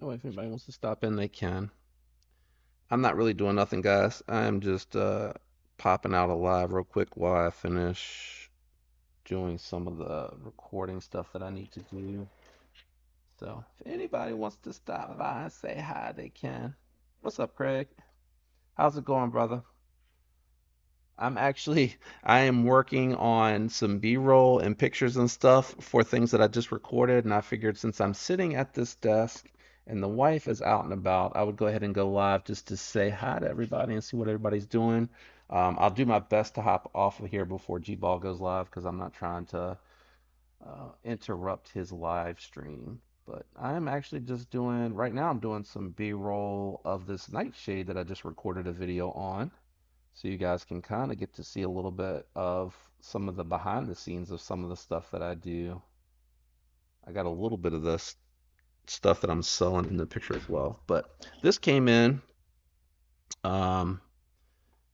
Oh, if anybody wants to stop in, they can. I'm not really doing nothing, guys. I'm just popping out a live real quick while I finish doing some of the recording stuff that I need to do. So if anybody wants to stop by and say hi, they can. What's up, Craig? How's it going, brother? I am working on some B-roll and pictures and stuff for things that I just recorded, and I figured since I'm sitting at this desk and the wife is out and about, I would go ahead and go live just to say hi to everybody and see what everybody's doing. I'll do my best to hop off of here before G-Ball goes live because I'm not trying to interrupt his live stream. But I'm actually just doing, right now, I'm doing some B-roll of this nightshade that I just recorded a video on. So you guys can kind of get to see a little bit of some of the behind the scenes of some of the stuff that I do. I got a little bit of this stuff that I'm selling in the picture as well. But this came in um,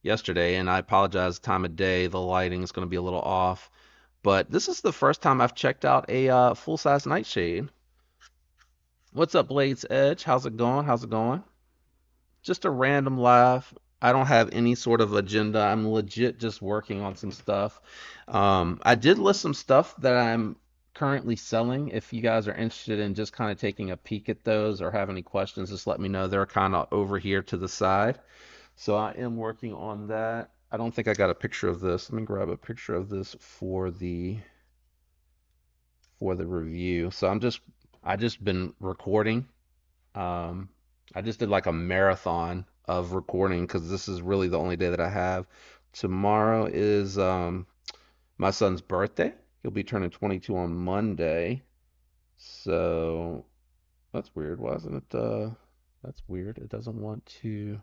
yesterday, and I apologize, time of day, the lighting is going to be a little off. But this is the first time I've checked out a full-size nightshade. What's up, Blades Edge? How's it going? How's it going? Just a random live. I don't have any sort of agenda. I'm legit just working on some stuff. I did list some stuff that I'm currently selling. If you guys are interested in just kind of taking a peek at those or have any questions, just let me know. They're kind of over here to the side. So I am working on that. I don't think I got a picture of this. Let me grab a picture of this for the review. So I just been recording. Um, I just did like a marathon of recording because this is really the only day that I have. Tomorrow is my son's birthday. He'll be turning 22 on Monday. So that's weird. Why isn't it that's weird. It doesn't want to.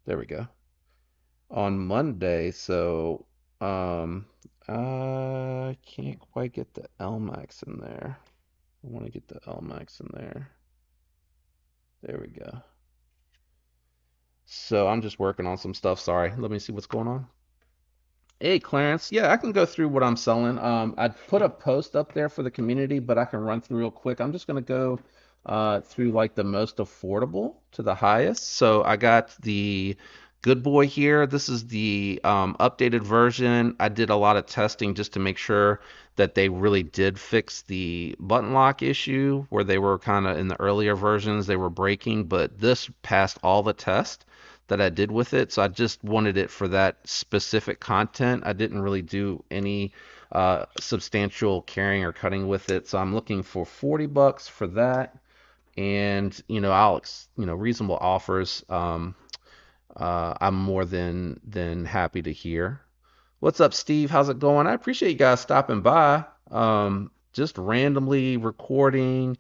There we go. On Monday, so um I can't quite get the LMAX in there. I want to get the LMAX in there. There we go. So I'm just working on some stuff. Sorry. Let me see what's going on. Hey, Clarence. Yeah, I can go through what I'm selling. I put a post up there for the community, but I can run through real quick. I'm just gonna go through like the most affordable to the highest. So I got the Good Boy here. This is the updated version. I did a lot of testing just to make sure that they really did fix the button lock issue where they were kind of in the earlier versions, they were breaking, but this passed all the tests that I did with it. So I just wanted it for that specific content. I didn't really do any substantial carrying or cutting with it. So I'm looking for 40 bucks for that. And, reasonable offers. I'm more than happy to hear. What's up, Steve? How's it going? I appreciate you guys stopping by. Just randomly recording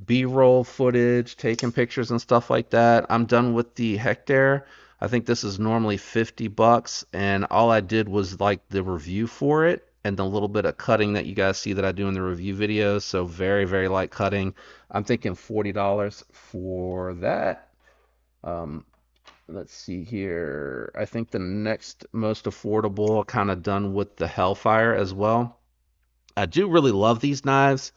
B-roll footage, taking pictures and stuff like that. I'm done with the Hectare. I think this is normally 50 bucks, and all I did was like the review for it and the little bit of cutting that you guys see that I do in the review videos. So very, very light cutting. I'm thinking $40 for that. Um, let's see here. I think the next most affordable, kind of done with the Hellfire as well. I do really love these knives.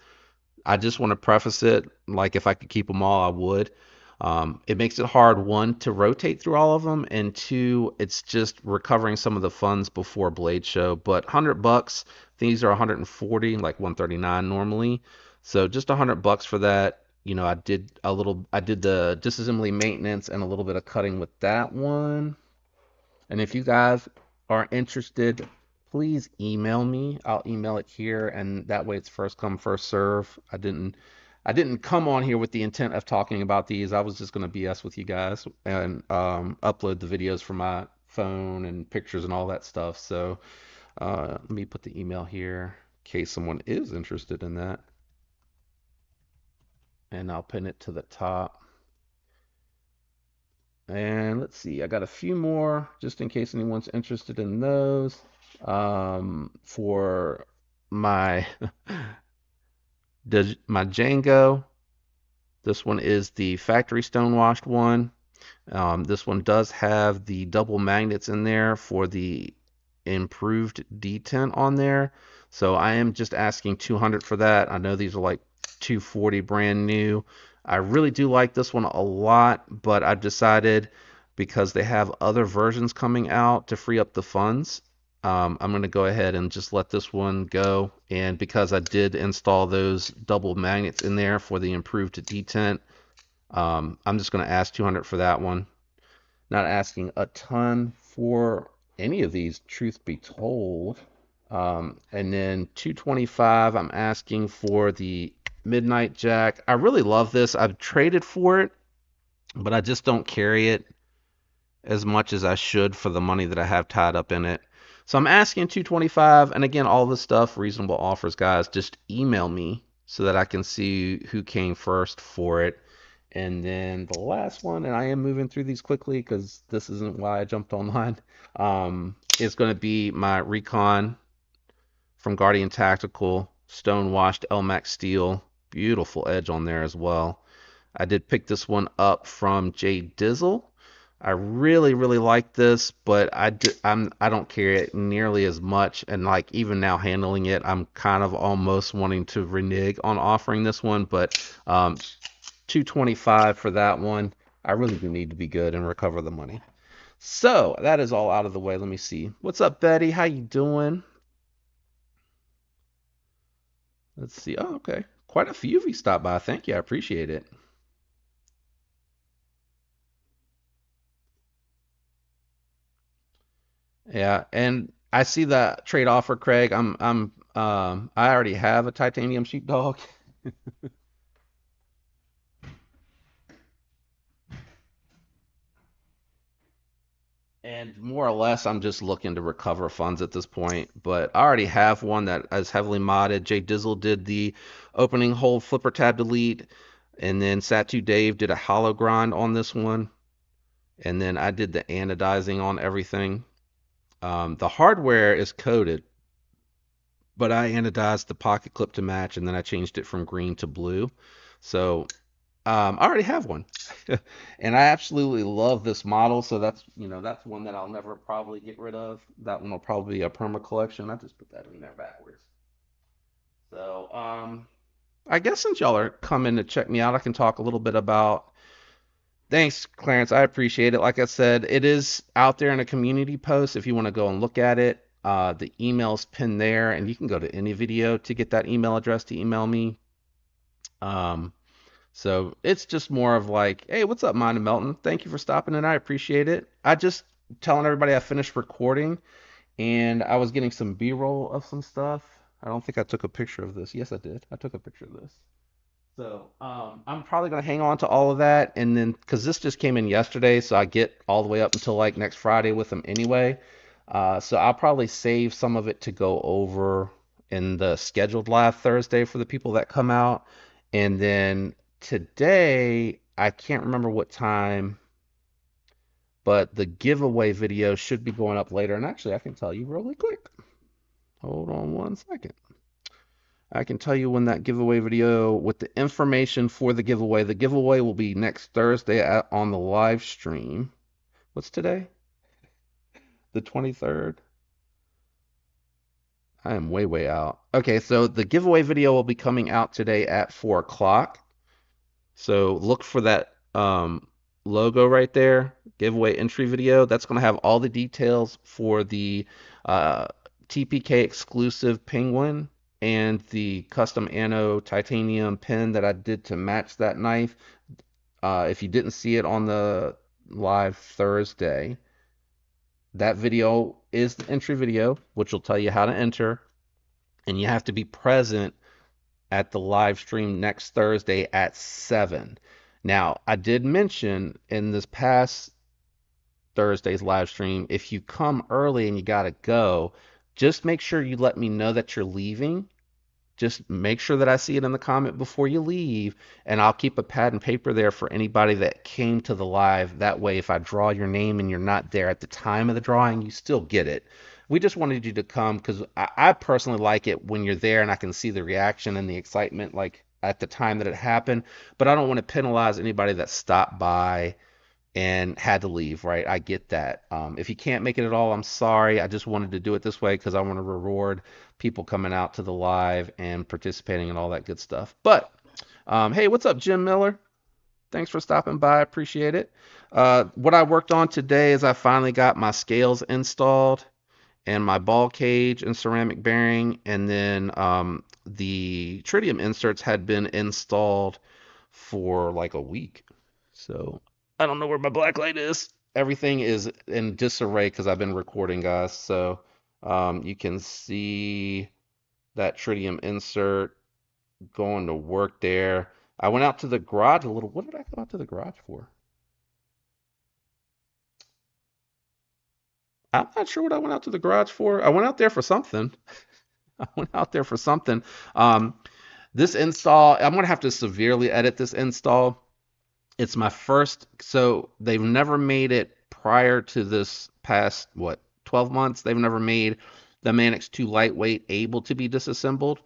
I just want to preface it, like if I could keep them all, I would. It makes it hard, one, to rotate through all of them, and two, it's just recovering some of the funds before Blade Show. But 100 bucks, these are 140, like 139 normally. So just 100 bucks for that. I did the disassembly maintenance and a little bit of cutting with that one. And if you guys are interested, please email me. I'll email it here, and that way it's first come, first serve. I didn't come on here with the intent of talking about these. I was just gonna BS with you guys and upload the videos from my phone and pictures and all that stuff. So let me put the email here in case someone is interested in that, and I'll pin it to the top. And let's see, I got a few more just in case anyone's interested in those. For my my Django, this one is the factory stonewashed one. This one does have the double magnets in there for the improved detent on there. So I am just asking 200 for that. I know these are like 240 brand new. I really do like this one a lot, but I've decided because they have other versions coming out to free up the funds, I'm going to go ahead and just let this one go. And because I did install those double magnets in there for the improved detent, I'm just going to ask 200 for that one. Not asking a ton for any of these, truth be told. And then 225, I'm asking for the Midnight Jack. I really love this. I've traded for it, but I just don't carry it as much as I should for the money that I have tied up in it. So I'm asking 225, and again, all this stuff, reasonable offers, guys. Just email me so that I can see who came first for it. And then the last one, and I am moving through these quickly because this isn't why I jumped online, is going to be my Recon from Guardian Tactical, stone washed Elmax steel, beautiful edge on there as well. I did pick this one up from Jay Dizzle. I really, really like this, but I don't carry it nearly as much, and like even now handling it, I'm kind of almost wanting to renege on offering this one, but 225 for that one. I really do need to be good and recover the money. So that is all out of the way. Let me see. What's up, Betty? How you doing? Let's see. Oh, okay. Quite a few of you stopped by. Thank you. I appreciate it. Yeah, and I see that trade offer, Craig. I already have a titanium sheepdog. And more or less, I'm just looking to recover funds at this point. But I already have one that is heavily modded. Jay Dizzle did the opening hold flipper tab delete, and then Satu Dave did a hollow grind on this one, and then I did the anodizing on everything. The hardware is coded, but I anodized the pocket clip to match, and then I changed it from green to blue. So I already have one, and I absolutely love this model. So that's one that I'll never probably get rid of. That one will probably be a perma collection. I just put that in there backwards. So I guess since y'all are coming to check me out, I can talk a little bit about. Thanks, Clarence. I appreciate it. Like I said, it is out there in a community post if you want to go and look at it. The email's pinned there, and you can go to any video to get that email address to email me. Um, So it's just more of like, hey, what's up, Mind and Melton? Thank you for stopping in. I appreciate it. I just telling everybody I finished recording and I was getting some B-roll of some stuff. I don't think I took a picture of this. Yes, I did. I took a picture of this. So I'm probably gonna hang on to all of that, and then because this just came in yesterday, so I get all the way up until like next Friday with them anyway. So I'll probably save some of it to go over in the scheduled live Thursday for the people that come out, and then today I can't remember what time, but the giveaway video should be going up later. And actually, I can tell you really quick. Hold on one second. I can tell you when that giveaway video with the information for the giveaway. The giveaway will be next Thursday on the live stream. What's today? The 23rd. I am way, way out. Okay, so the giveaway video will be coming out today at 4 o'clock. So look for that logo right there, giveaway entry video. That's going to have all the details for the uh, TPK exclusive penguin and the custom anno titanium pin that I did to match that knife. If you didn't see it on the live Thursday, that video is the entry video, which will tell you how to enter, and you have to be present at the live stream next Thursday at 7. Now, I did mention in this past Thursday's live stream, if you come early and you gotta go, just make sure you let me know that you're leaving. Just make sure that I see it in the comment before you leave, and I'll keep a pad and paper there for anybody that came to the live. That way, if I draw your name and you're not there at the time of the drawing, you still get it. We just wanted you to come because I personally like it when you're there and I can see the reaction and the excitement like at the time that it happened. But I don't want to penalize anybody that stopped by and had to leave, right? I get that. If you can't make it at all, I'm sorry. I just wanted to do it this way because I want to reward people coming out to the live and participating and all that good stuff. But hey, what's up, Jim Miller? Thanks for stopping by. I appreciate it. What I worked on today is I finally got my scales installed and my ball cage and ceramic bearing, and then the tritium inserts had been installed for like a week. So I don't know where my black light is. Everything is in disarray because I've been recording, guys. So you can see that tritium insert going to work there. I went out to the garage a little. What did I go out to the garage for? I'm not sure what I went out to the garage for. I went out there for something. I went out there for something. Um, this install, I'm gonna have to severely edit this install. It's my first, so they've never made it prior to this past, what, 12 months? They've never made the Manix 2 lightweight able to be disassembled,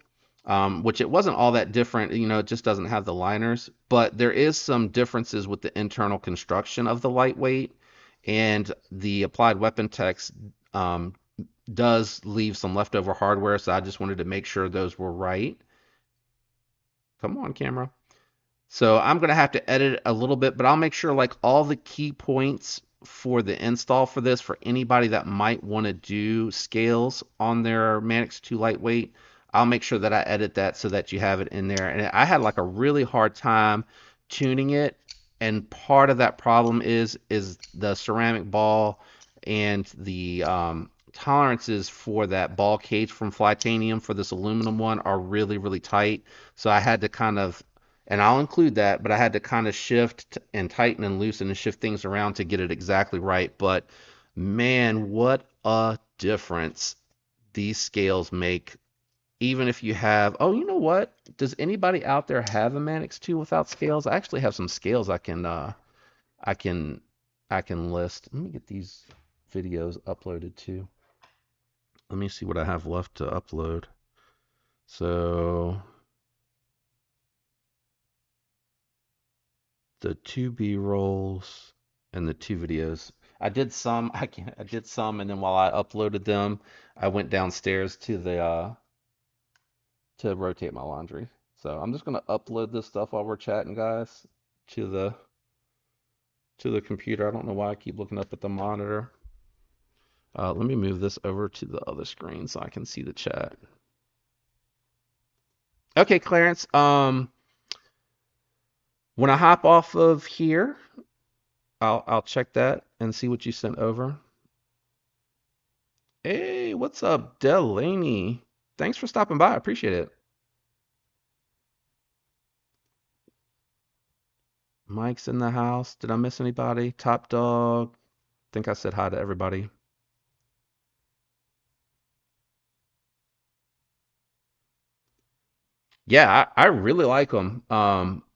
which it wasn't all that different. It just doesn't have the liners, but there is some differences with the internal construction of the lightweight, and the applied weapon text um, does leave some leftover hardware, so I just wanted to make sure those were right. Come on, camera. So I'm going to have to edit it a little bit, but I'll make sure like all the key points for the install for this, for anybody that might want to do scales on their Manix 2 lightweight, I'll make sure that I edit that so that you have it in there. And I had like a really hard time tuning it, and part of that problem is the ceramic ball and the tolerances for that ball cage from Flytanium for this aluminum one are really, really tight. So I had to kind of, and I'll include that, but I had to kind of shift and tighten and loosen and shift things around to get it exactly right. But man, what a difference these scales make. Even if you have, oh, you know what? Does anybody out there have a Manix 2 without scales? I actually have some scales I can I can list. Let me get these videos uploaded too. Let me see what I have left to upload. So the two B rolls and the two videos. I did some. I did some, and then while I uploaded them, I went downstairs to rotate my laundry. So I'm just gonna upload this stuff while we're chatting, guys, to the computer. I don't know why I keep looking up at the monitor. Let me move this over to the other screen so I can see the chat. Okay, Clarence. When I hop off of here, I'll check that and see what you sent over. Hey, what's up, Delaney? Thanks for stopping by. I appreciate it. Mike's in the house. Did I miss anybody? Top Dog. Think I said hi to everybody. Yeah, I really like them.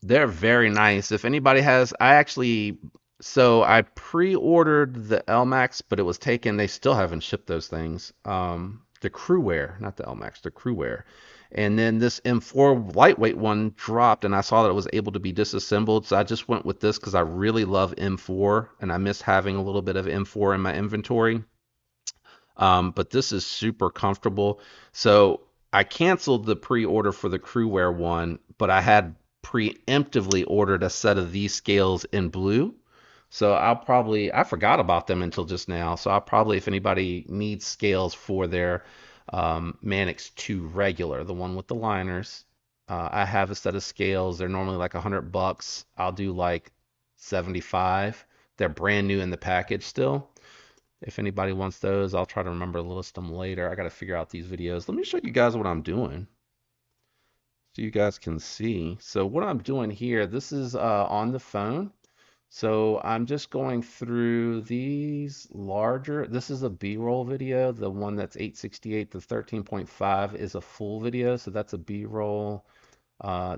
They're very nice. If anybody has, so I pre-ordered the LMAX, but it was taken. They still haven't shipped those things. The Crewwear, not the LMAX, the Crewwear. And then this M4 lightweight one dropped, and I saw that it was able to be disassembled. So I just went with this because I really love M4, and I miss having a little bit of M4 in my inventory. But this is super comfortable. So I canceled the pre-order for the Crewwear one, but I had preemptively ordered a set of these scales in blue. So I forgot about them until just now. So I'll probably, if anybody needs scales for their Manix 2 regular, the one with the liners, I have a set of scales. They're normally like $100. I'll do like 75. They're brand new in the package still. If anybody wants those, I'll try to remember to list them later. I got to figure out these videos. Let me show you guys what I'm doing so you guys can see. So what I'm doing here, this is on the phone. So I'm just going through these larger. This is a B-roll video. The one that's 868 to 13.5 is a full video. So that's a B-roll.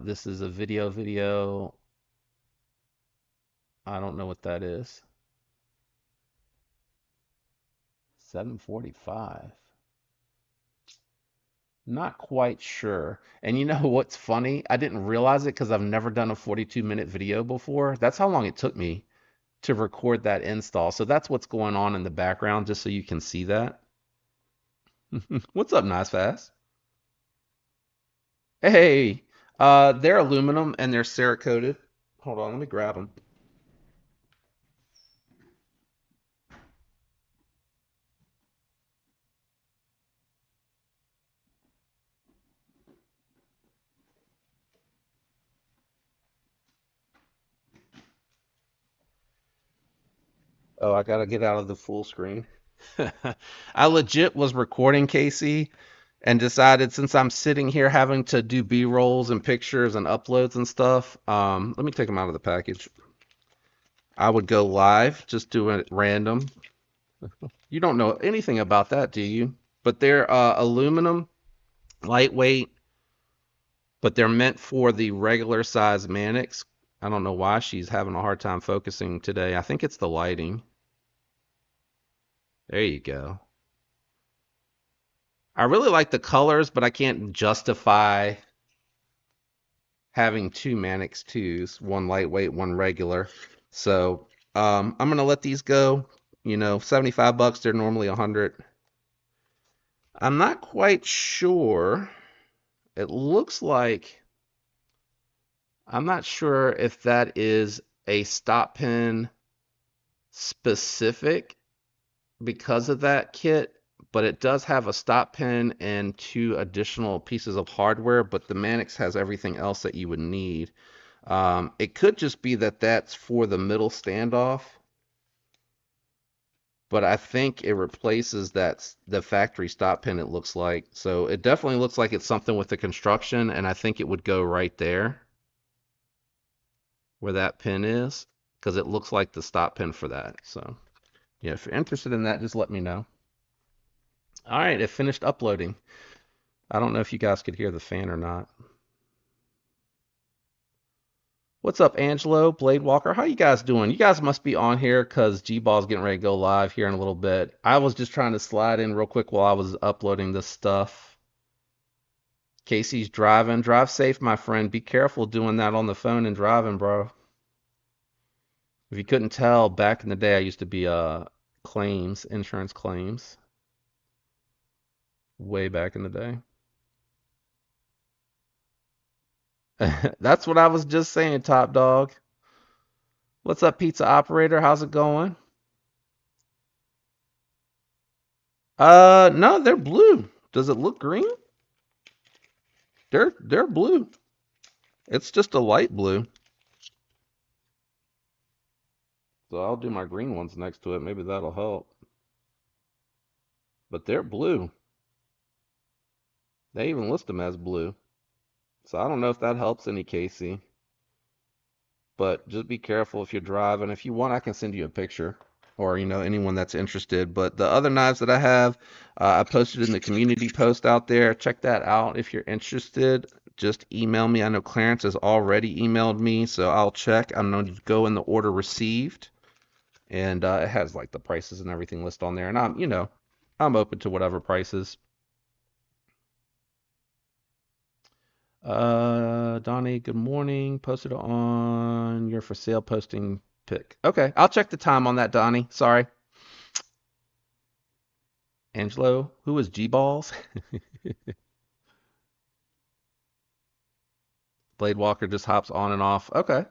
This is a video. I don't know what that is. 745. Not quite sure. And you know what's funny? I didn't realize it because I've never done a 42-minute video before. That's how long it took me to record that install. So that's what's going on in the background, just so you can see that. What's up, Nice Fast? Hey, they're aluminum and they're Cerakoted. Hold on, let me grab them. Oh, I gotta get out of the full screen. I legit was recording Casey and decided since I'm sitting here having to do B-rolls and pictures and uploads and stuff, let me take them out of the package. I would go live, just do it random. You don't know anything about that, do you? But they're aluminum, lightweight, but they're meant for the regular size Mannix. I don't know why she's having a hard time focusing today. I think it's the lighting. There you go. I really like the colors, but I can't justify having two Mannix 2s, one lightweight, one regular. So I'm gonna let these go. 75 bucks. They're normally 100. I'm not quite sure. It looks like I'm not sure if that is a stop pin specific because of that kit, but it does have a stop pin and two additional pieces of hardware, but the Mannix has everything else that you would need. It could just be that that's for the middle standoff, but I think it replaces the factory stop pin, it looks like. So it definitely looks like it's something with the construction, and I think it would go right there where that pin is, because it looks like the stop pin for that. So yeah, if you're interested in that, just let me know. All right, it finished uploading. I don't know if you guys could hear the fan or not. What's up, Angelo, Blade Walker? How you guys doing? You guys must be on here because G-Ball's getting ready to go live here in a little bit. I was just trying to slide in real quick while I was uploading this stuff. Casey's driving. Drive safe, my friend. Be careful doing that on the phone and driving, bro. If you couldn't tell, back in the day, I used to be insurance claims, way back in the day. That's what I was just saying, Top Dog. What's up, pizza operator? How's it going? No, they're blue. Does it look green? They're blue. It's just a light blue. So I'll do my green ones next to it. Maybe that'll help. But they're blue. They even list them as blue. So I don't know if that helps any, Casey. But just be careful if you're driving. If you want, I can send you a picture, or anyone that's interested. But the other knives that I have, I posted in the community post out there. Check that out if you're interested. Just email me. I know Clarence has already emailed me, so I'll check. I'm going to go in the order received, and it has like the prices and everything list on there. And I'm open to whatever prices. Donnie, good morning. Posted on your for sale posting pic. Okay, I'll check the time on that, Donnie. Sorry. Angelo, who is G-Balls? Blade Walker just hops on and off. Okay,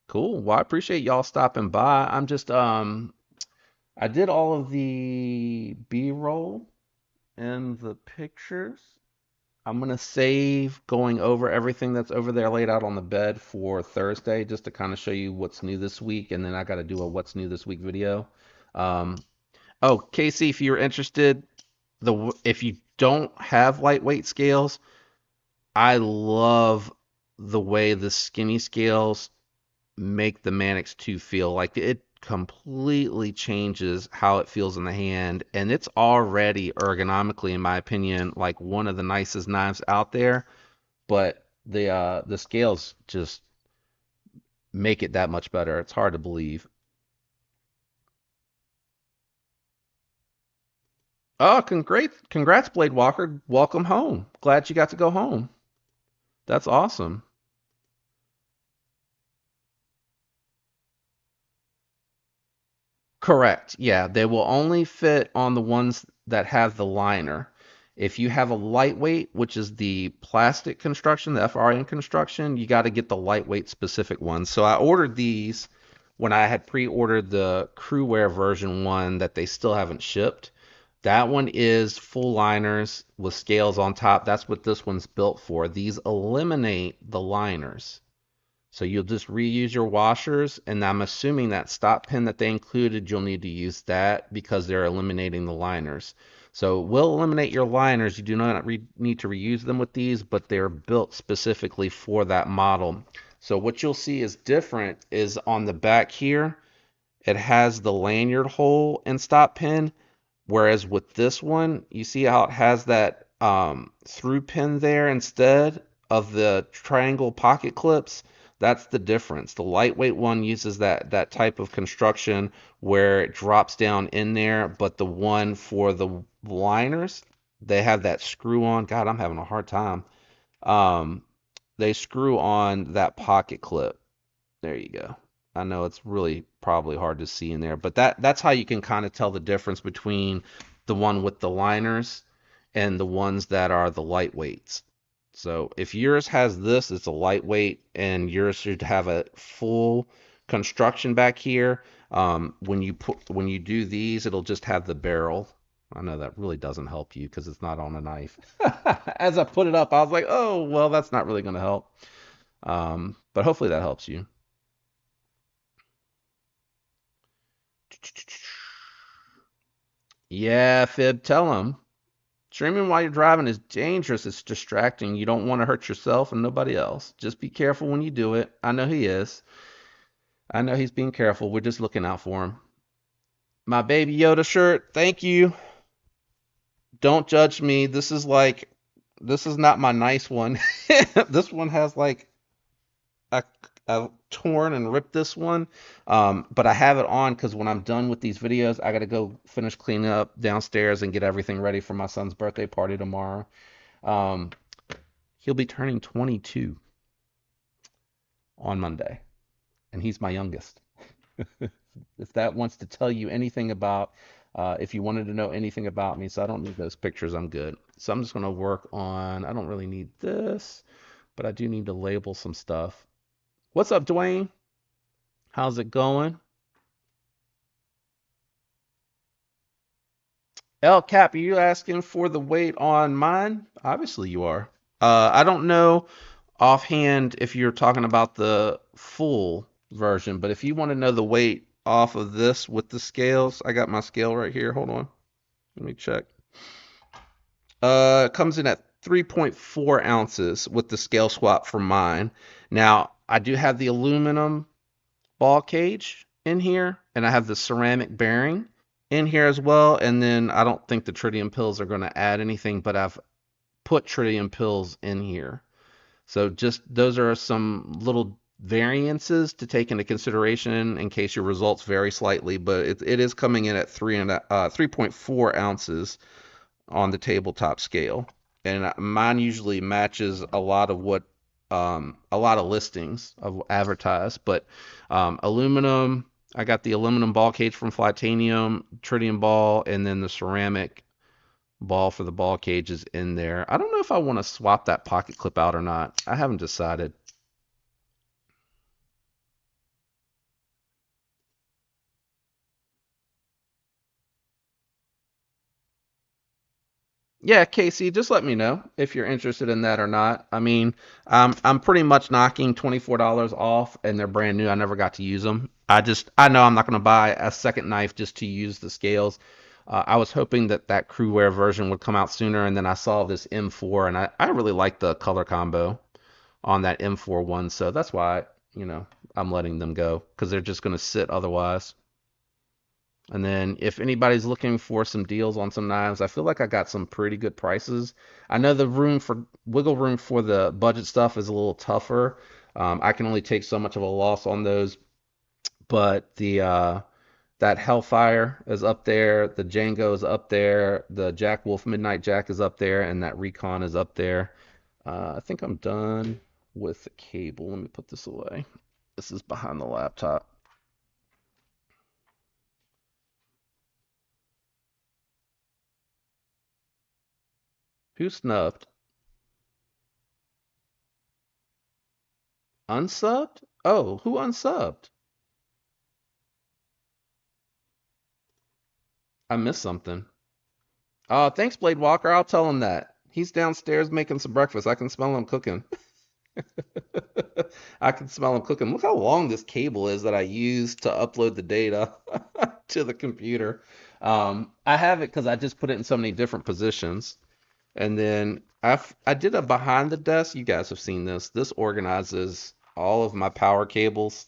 cool. Well, I appreciate y'all stopping by. I did all of the B-roll and the pictures. I'm gonna save going over everything that's over there laid out on the bed for Thursday, just to kind of show you what's new this week, and then I got to do a what's new this week video. Um, oh, Casey, if you're interested, if you don't have lightweight scales, I love the way the skinny scales make the Mannix 2 feel. Like it completely changes how it feels in the hand, and it's already ergonomically, in my opinion, like one of the nicest knives out there. But the scales just make it that much better. It's hard to believe. Oh, congrats, Blade Walker. Welcome home. Glad you got to go home. That's awesome. Correct. Yeah, they will only fit on the ones that have the liner. If you have a lightweight, which is the plastic construction, the FRN construction, you got to get the lightweight specific ones. So I ordered these when I had pre-ordered the Crewwear version 1 that they still haven't shipped. That one is full liners with scales on top. That's what this one's built for. These eliminate the liners. So you'll just reuse your washers, and I'm assuming that stop pin that they included, you'll need to use that because they're eliminating the liners. So we'll eliminate your liners. You do not need to reuse them with these, but they're built specifically for that model. So what you'll see is different is on the back here, it has the lanyard hole and stop pin. Whereas with this one, you see how it has that through pin there instead of the triangle pocket clips? That's the difference. The lightweight one uses that type of construction where it drops down in there, but the one for the liners, they have that screw on. God, I'm having a hard time. Um, they screw on that pocket clip. There you go. I know it's really probably hard to see in there, but that's how you can kind of tell the difference between the one with the liners and the ones that are the lightweights. So if yours has this, it's a lightweight, and yours should have a full construction back here. When you do these, it'll just have the barrel. I know that really doesn't help you because it's not on a knife. As I put it up, I was like, oh, well, that's not really going to help. But hopefully that helps you. Yeah, Fib, tell him. Streaming while you're driving is dangerous. It's distracting. You don't want to hurt yourself and nobody else. Just be careful when you do it. I know he is. I know he's being careful. We're just looking out for him. My Baby Yoda shirt, thank you. Don't judge me. This is not my nice one. This one has like I, I torn and ripped this one, but I have it on because when I'm done with these videos, I got to go finish cleaning up downstairs and get everything ready for my son's birthday party tomorrow. Um, he'll be turning 22 on Monday, and he's my youngest. If that wants to tell you anything about, if you wanted to know anything about me, so I don't need those pictures, I'm good. So I'm just going to work on, I don't really need this, but I do need to label some stuff. What's up, Dwayne? How's it going? El Cap, are you asking for the weight on mine? Obviously you are. I don't know offhand if you're talking about the full version, but if you want to know the weight off of this with the scales, I got my scale right here. Hold on. Let me check. It comes in at 3.4 ounces with the scale swap for mine. Now, I do have the aluminum ball cage in here, and I have the ceramic bearing in here as well. And then I don't think the tritium pills are going to add anything, but I've put tritium pills in here. So just those are some little variances to take into consideration in case your results vary slightly, but it is coming in at 3.4 ounces on the tabletop scale. And mine usually matches a lot of what a lot of listings of advertised, but aluminum. I got the aluminum ball cage from Flatanium, tritium ball, and then the ceramic ball for the ball cage is in there. I don't know if I want to swap that pocket clip out or not. I haven't decided. Yeah, Casey, just let me know if you're interested in that or not. I mean, I'm pretty much knocking $24 off, and they're brand new. I never got to use them. I know I'm not going to buy a second knife just to use the scales. I was hoping that that Crewwear version would come out sooner, and then I saw this M4, and I really like the color combo on that M4 one, so that's why, I'm letting them go because they're just going to sit otherwise. And then if anybody's looking for some deals on some knives, I feel like I got some pretty good prices. I know the room for wiggle room for the budget stuff is a little tougher. I can only take so much of a loss on those, but the that Hellfire is up there, the Django is up there, the Jack Wolf Midnight Jack is up there, and that Recon is up there. I think I'm done with the cable. Let me put this away. This is behind the laptop. Who snubbed? Unsubbed? Oh, who unsubbed? I missed something. Thanks, Blade Walker. I'll tell him that. He's downstairs making some breakfast. I can smell him cooking. I can smell him cooking. Look how long this cable is that I use to upload the data to the computer. I have it because I just put it in so many different positions. And then I did a behind the desk. You guys have seen this. This organizes all of my power cables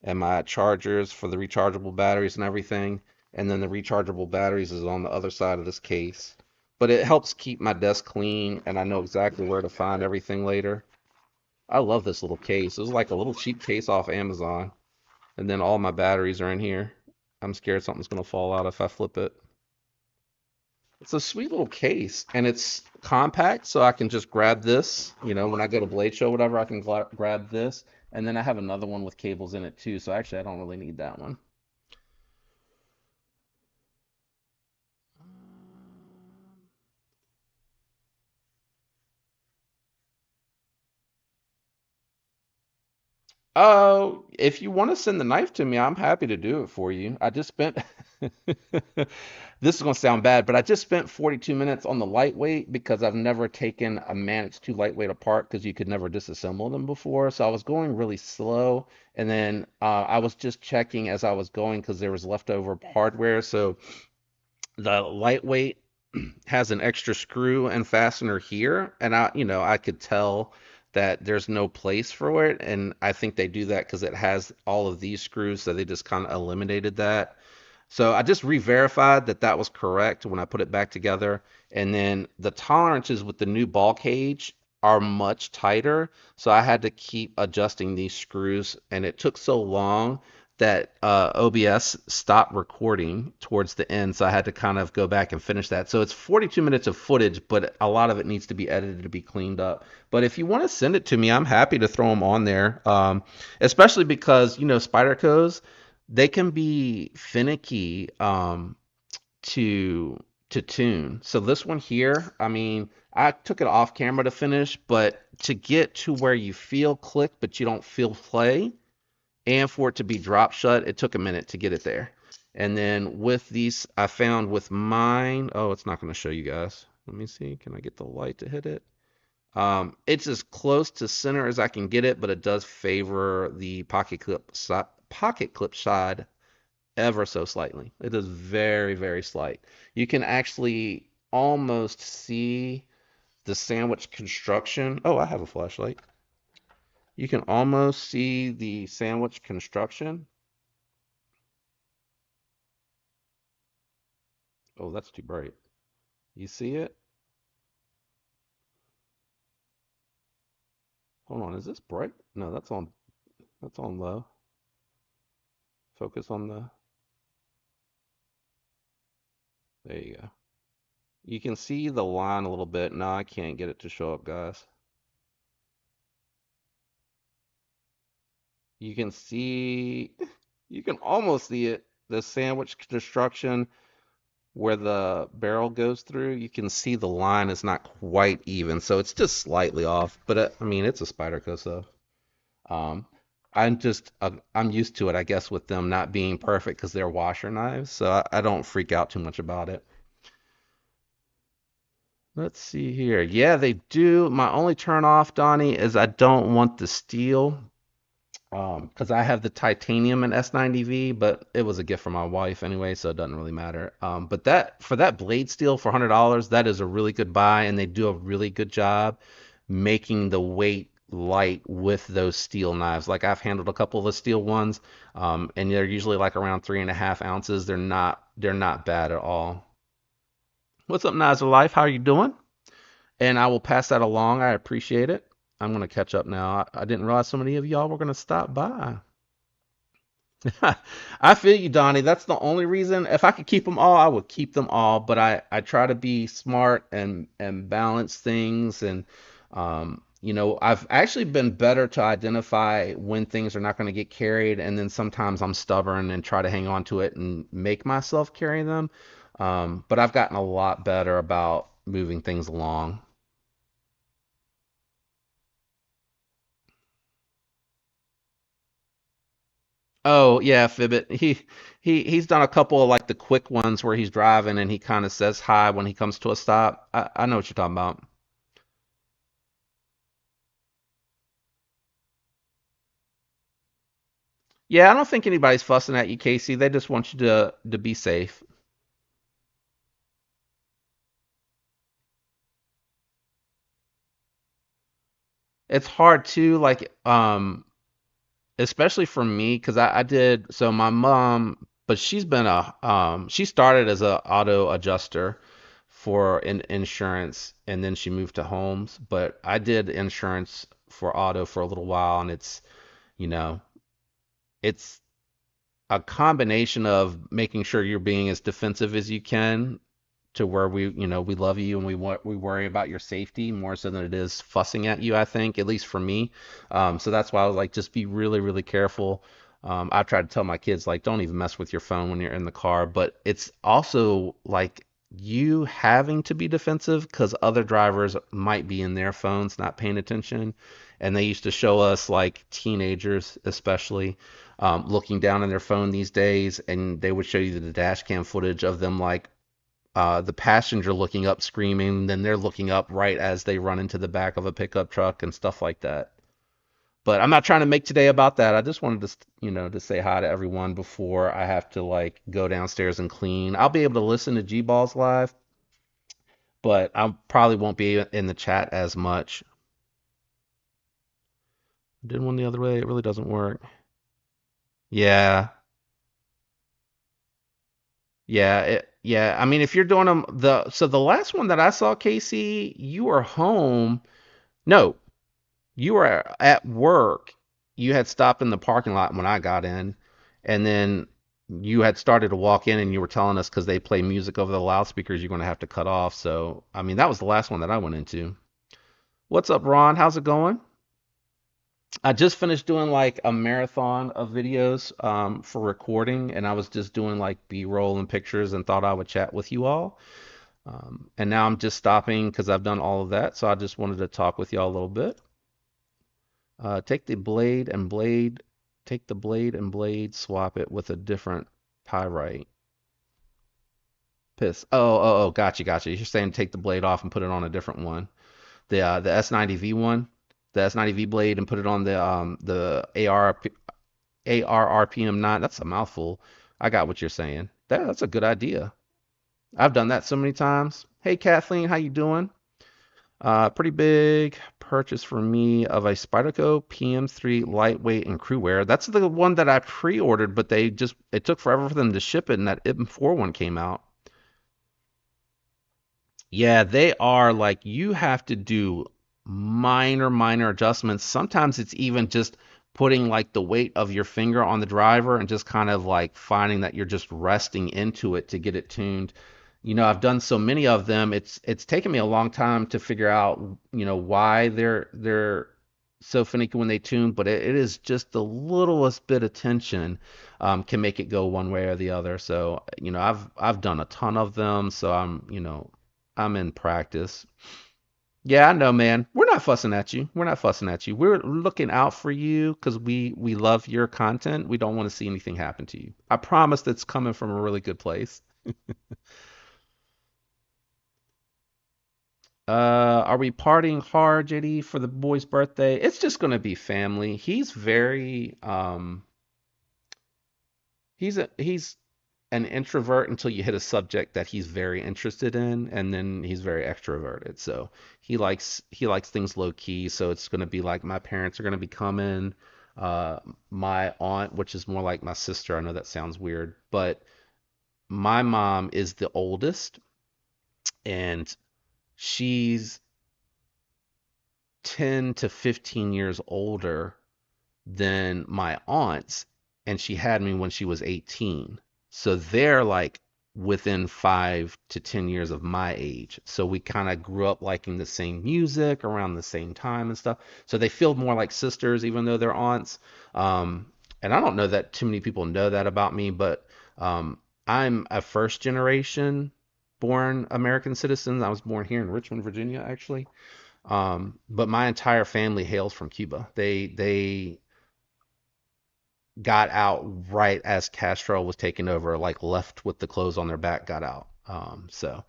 and my chargers for the rechargeable batteries and everything. And then the rechargeable batteries is on the other side of this case. But it helps keep my desk clean and I know exactly where to find everything later. I love this little case. It was like a little cheap case off Amazon. And then all my batteries are in here. I'm scared something's gonna fall out if I flip it. It's a sweet little case and it's compact, so I can just grab this, when I go to Blade Show, whatever, I can grab this. And then I have another one with cables in it too, so actually I don't really need that one. Oh, if you want to send the knife to me, I'm happy to do it for you. I just spent, this is going to sound bad, but I just spent 42 minutes on the lightweight because I've never taken a Manix 2 lightweight apart because you could never disassemble them before. So I was going really slow. And then I was just checking as I was going because there was leftover hardware. So the lightweight has an extra screw and fastener here, and I could tell that there's no place for it, and I think they do that because it has all of these screws, so they just kind of eliminated that. So I just re-verified that that was correct when I put it back together. And then the tolerances with the new ball cage are much tighter. So I had to keep adjusting these screws, and it took so long that OBS stopped recording towards the end. So I had to kind of go back and finish that. So it's 42 minutes of footage, but a lot of it needs to be edited to be cleaned up. But if you want to send it to me, I'm happy to throw them on there, especially because, Spyderco's they can be finicky to tune. So this one here, I mean, I took it off camera to finish, but to get to where you feel click but you don't feel play, and for it to be drop shut, it took a minute to get it there. And then with these, I found with mine, oh, it's not going to show you guys. Let me see. Can I get the light to hit it? It's as close to center as I can get it, but it does favor the pocket clip side ever so slightly. It is very, very slight. You can actually almost see the sandwich construction. Oh, I have a flashlight. You can almost see the sandwich construction. Oh, that's too bright. You see it? Hold on, is this bright? No, that's on low. Focus on the there you go. You can see the line a little bit. No, I can't get it to show up, guys. You can see, you can almost see it, the sandwich construction where the barrel goes through. You can see the line is not quite even, so it's just slightly off. But I mean, it's a Spyderco, so um, I'm used to it, I guess, with them not being perfect because they're washer knives, so I don't freak out too much about it. Let's see here. Yeah, they do. My only turn off, Donnie, is I don't want the steel. Because I have the titanium in S90V, but it was a gift from my wife anyway, so it doesn't really matter. But that for that blade steel for $100, that is a really good buy, and they do a really good job making the weight light with those steel knives. Like I've handled a couple of the steel ones, and they're usually like around 3.5 ounces. They're not bad at all. What's up, Nizer Life? How are you doing? And I will pass that along. I appreciate it. I'm gonna catch up now. I didn't realize so many of y'all were gonna stop by. I feel you, Donnie. That's the only reason. If I could keep them all, I would keep them all. But I try to be smart and balance things. And I've actually been better to identify when things are not going to get carried. And then sometimes I'm stubborn and try to hang on to it and make myself carry them. But I've gotten a lot better about moving things along. Oh yeah, Fibbit. He's done a couple of like the quick ones where he's driving and he kind of says hi when he comes to a stop. I know what you're talking about. Yeah, I don't think anybody's fussing at you, Casey. They just want you to be safe. It's hard too, like especially for me, because I did so my mom, but she's been a she started as a auto adjuster for insurance and then she moved to homes, but I did insurance for auto for a little while and it's, you know, it's a combination of making sure you're being as defensive as you can to where we love you and we worry about your safety more so than it is fussing at you, I think, at least for me. So that's why I was like, just be really, really careful. I try to tell my kids like, don't even mess with your phone when you're in the car, but it's also like you having to be defensive because other drivers might be in their phones not paying attention. And they used to show us like teenagers, especially looking down on their phone these days, and they would show you the dash cam footage of them like the passenger looking up screaming, then they're looking up right as they run into the back of a pickup truck and stuff like that. But I'm not trying to make today about that. I just wanted to, to say hi to everyone before I have to like go downstairs and clean. I'll be able to listen to G Balls live, but I probably won't be in the chat as much. I did one the other way. It really doesn't work. Yeah. Yeah. I mean, if you're doing them the last one that I saw, Casey, you were home. No, you were at work. You had stopped in the parking lot when I got in, and then you had started to walk in and you were telling us because they play music over the loudspeakers, you're going to have to cut off. So, I mean, that was the last one that I went into. What's up, Ron? How's it going? I just finished doing like a marathon of videos for recording, and I was just doing like B-roll and pictures and thought I would chat with you all. And now I'm just stopping because I've done all of that. So I just wanted to talk with y'all a little bit. Take the blade and blade, take the blade and blade, swap it with a different pyrite. Piss. Oh, gotcha. You're saying take the blade off and put it on a different one. The S90V one, the S90V blade, and put it on the ARRPM 9. That's a mouthful. I got what you're saying. That's a good idea. I've done that so many times. Hey Kathleen, how you doing? Pretty big purchase for me of a Spyderco PM3 lightweight and crew wear. That's the one that I pre-ordered, but it took forever for them to ship it, and that M4 one came out. Yeah, they are like you have to do minor adjustments. Sometimes it's even just putting like the weight of your finger on the driver and just kind of like finding that you're just resting into it to get it tuned. I've done so many of them. It's taken me a long time to figure out, why they're so finicky when they tune, but it is just the littlest bit of tension can make it go one way or the other. So, I've done a ton of them, so I'm in practice. Yeah, I know, man. We're not fussing at you. We're not fussing at you. We're looking out for you because we love your content. We don't want to see anything happen to you. I promise that's coming from a really good place. Are we partying hard, JD, for the boy's birthday? It's just gonna be family. He's an introvert until you hit a subject that he's very interested in, and then he's very extroverted. So he likes things low key. So it's gonna be like my parents are gonna be coming, my aunt, which is more like my sister. I know that sounds weird, but my mom is the oldest, and she's 10 to 15 years older than my aunts, and she had me when she was 18. So they're like within 5 to 10 years of my age. So we kind of grew up liking the same music around the same time and stuff. So they feel more like sisters, even though they're aunts. And I don't know that too many people know that about me, but I'm a first generation. born American citizens. I was born here in Richmond, Virginia, actually. But my entire family hails from Cuba. They got out right as Castro was taking over, like left with the clothes on their back, got out. So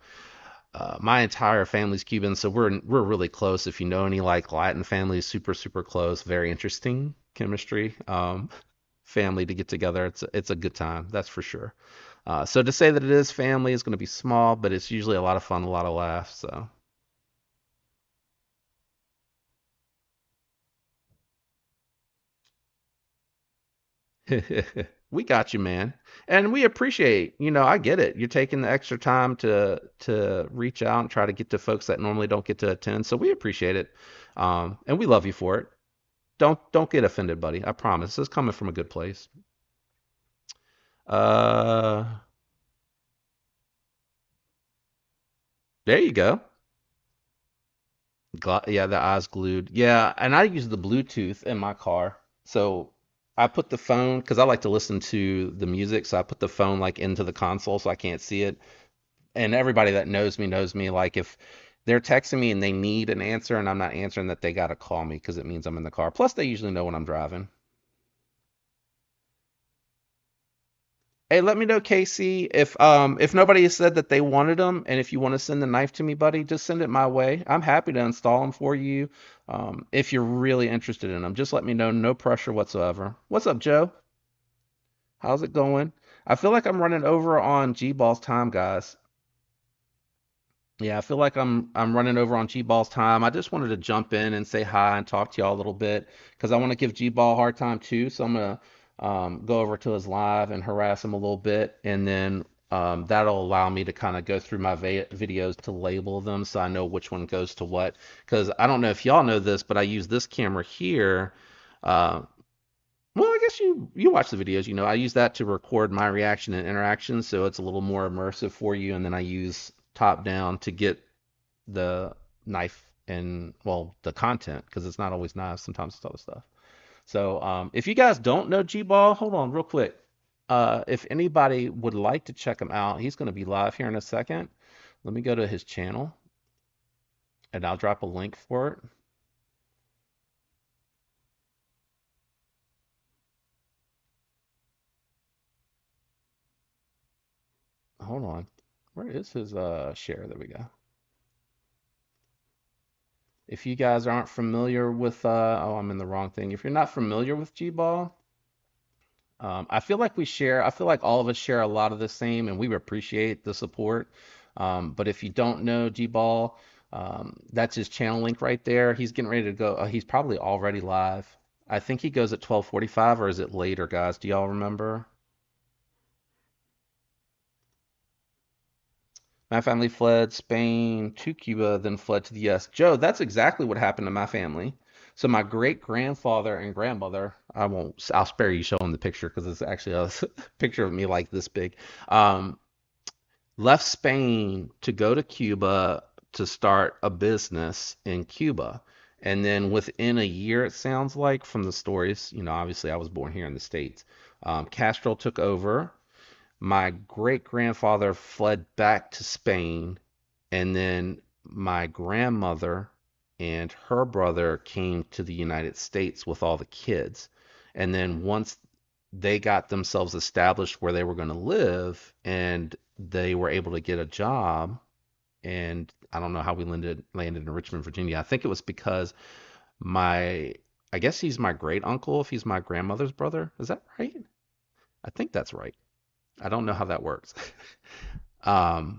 my entire family's Cuban, so we're really close. If you know any like Latin families, super close. Very interesting chemistry. Family to get together. It's a good time, that's for sure. So to say that it is family is going to be small, but it's usually a lot of fun, a lot of laughs. So we got you, man, and we appreciate. I get it. You're taking the extra time to reach out and try to get to folks that normally don't get to attend. So we appreciate it, and we love you for it. Don't get offended, buddy. I promise. This is coming from a good place. Uh, there you go. Yeah, the eyes glued. Yeah, and I use the Bluetooth in my car. So I put the phone because I like to listen to the music. So I put the phone like into the console so I can't see it. And everybody that knows me. Like if they're texting me and they need an answer and I'm not answering, that they gotta call me because it means I'm in the car. Plus, they usually know when I'm driving. Hey, let me know, Casey, if nobody has said that they wanted them, and if you want to send the knife to me, buddy, just send it my way. I'm happy to install them for you. If you're really interested in them, just let me know. No pressure whatsoever. What's up, Joe? How's it going? I feel like I'm running over on G-Ball's time, guys. Yeah, I feel like I'm running over on G-Ball's time. I just wanted to jump in and say hi and talk to y'all a little bit because I want to give G-Ball a hard time too. So I'm gonna go over to his live and harass him a little bit, and then that'll allow me to kind of go through my va videos to label them so I know which one goes to what. Because I don't know if y'all know this, but I use this camera here. Uh, well, I guess you watch the videos, I use that to record my reaction and interaction, so it's a little more immersive for you, and then I use top down to get the knife and well the content because it's not always knives, sometimes it's other stuff. So if you guys don't know G-Ball, hold on real quick. If anybody would like to check him out, he's going to be live here in a second. Let me go to his channel and I'll drop a link for it. Hold on. Where is his share? There we go. If you guys aren't familiar with oh, I'm in the wrong thing. If you're not familiar with G-Ball, I feel like I feel like all of us share a lot of the same, and we appreciate the support. But if you don't know G-Ball, that's his channel link right there. He's getting ready to go. He's probably already live. I think he goes at 12:45, or is it later, guys? Do y'all remember? My family fled Spain to Cuba, then fled to the US. Joe, that's exactly what happened to my family. So my great grandfather and grandmother, I'll spare you showing the picture because it's actually a picture of me like this big. Um, Left Spain to go to Cuba to start a business in Cuba. And then within a year, it sounds like from the stories, obviously I was born here in the States. Castro took over. My great grandfather fled back to Spain, and then my grandmother and her brother came to the United States with all the kids. And then once they got themselves established where they were going to live and they were able to get a job, and I don't know how we landed in Richmond, Virginia. I think it was because my I guess he's my great uncle if he's my grandmother's brother. Is that right? I think that's right. I don't know how that works.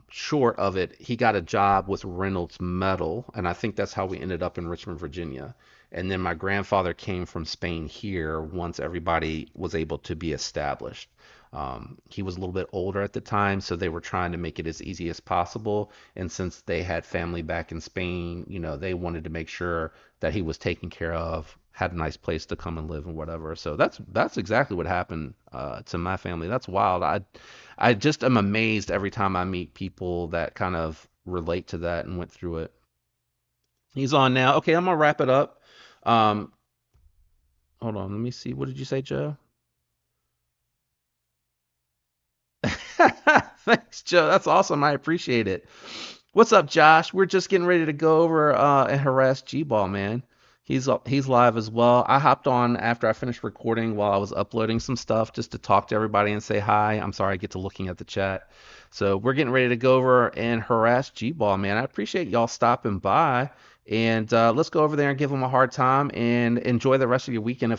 Short of it, he got a job with Reynolds Metal, and I think that's how we ended up in Richmond, Virginia. And then my grandfather came from Spain here once everybody was able to be established. He was a little bit older at the time, so they were trying to make it as easy as possible. And since they had family back in Spain, they wanted to make sure that he was taken care of, had a nice place to come and live and whatever. So that's exactly what happened to my family. That's wild. I just am amazed every time I meet people that kind of relate to that and went through it. He's on now. Okay, I'm gonna wrap it up. Um, Hold on, let me see. What did you say, Joe? Thanks, Joe. That's awesome. I appreciate it. What's up, Josh? We're just getting ready to go over and harass G-Ball, man. He's live as well. I hopped on after I finished recording while I was uploading some stuff just to talk to everybody and say hi. I'm sorry I get to looking at the chat. So we're getting ready to go over and harass G-Ball, man. I appreciate y'all stopping by. And let's go over there and give him a hard time and enjoy the rest of your weekend.